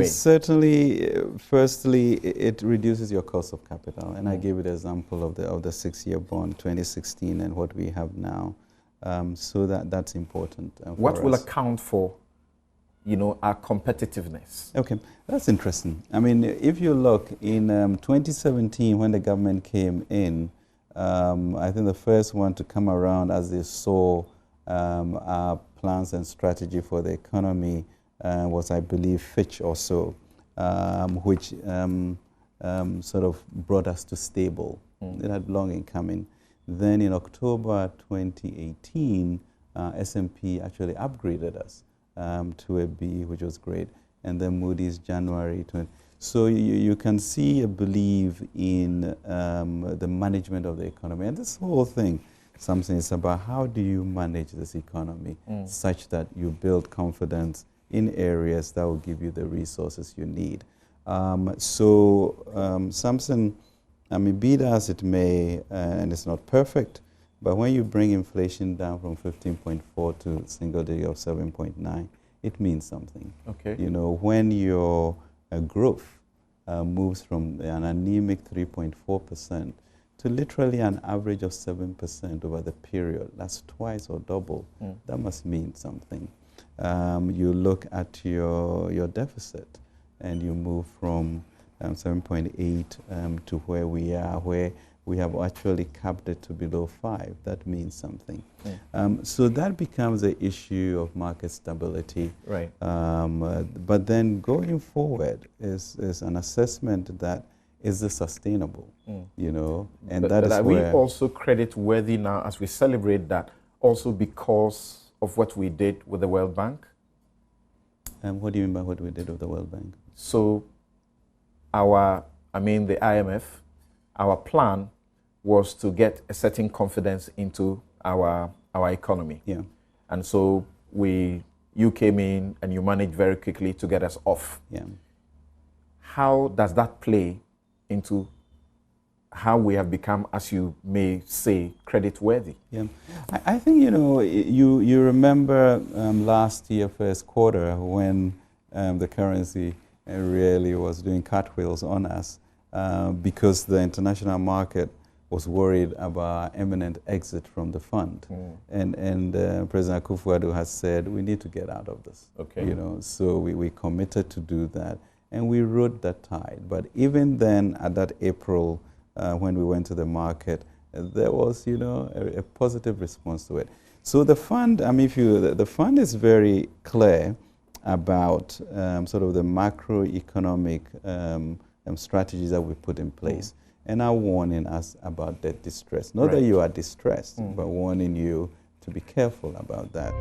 way? Certainly, firstly, it reduces your cost of capital. And I gave it an example of the 6-year bond, 2016, and what we have now. So that's important. What will account for, our competitiveness? Okay, that's interesting. I mean, if you look in 2017, when the government came in, I think the first one to come around as they saw our plans and strategy for the economy was, I believe, Fitch or so, which sort of brought us to stable. It had long in coming. Then in October 2018, S&P actually upgraded us to a B, which was great. And then Moody's January 20. So you can see a belief in the management of the economy. And this whole thing, something is about how do you manage this economy such that you build confidence in areas that will give you the resources you need. Something, I mean, be it as it may, and it's not perfect, but when you bring inflation down from 15.4 to single digit of 7.9, it means something. Okay. When your growth moves from an anemic 3.4% to literally an average of 7% over the period, that's twice or double. That must mean something. You look at your deficit and you move from 7.8 to where we are, where we have actually capped it to below 5. That means something. So that becomes an issue of market stability. Right. But then going forward is an assessment that is this sustainable, and but that is are where we also credit worthy now as we celebrate that also because of what we did with the World Bank? And what do you mean by what we did with the World Bank? So the IMF, our plan was to get a certain confidence into our economy. Yeah. And so you came in and you managed very quickly to get us off. Yeah. How does that play into how we have become, as you may say, credit worthy? Yeah, I think you remember last year first quarter when the currency really was doing cartwheels on us because the international market was worried about imminent exit from the fund, and President Akufo-Addo has said we need to get out of this. Okay. So we committed to do that, and we rode that tide. But even then, at that April, when we went to the market, there was a positive response to it. So the fund, I mean, the fund is very clear about sort of the macroeconomic strategies that we put in place. And are warning us about debt distress. Not that you are distressed, but warning you to be careful about that.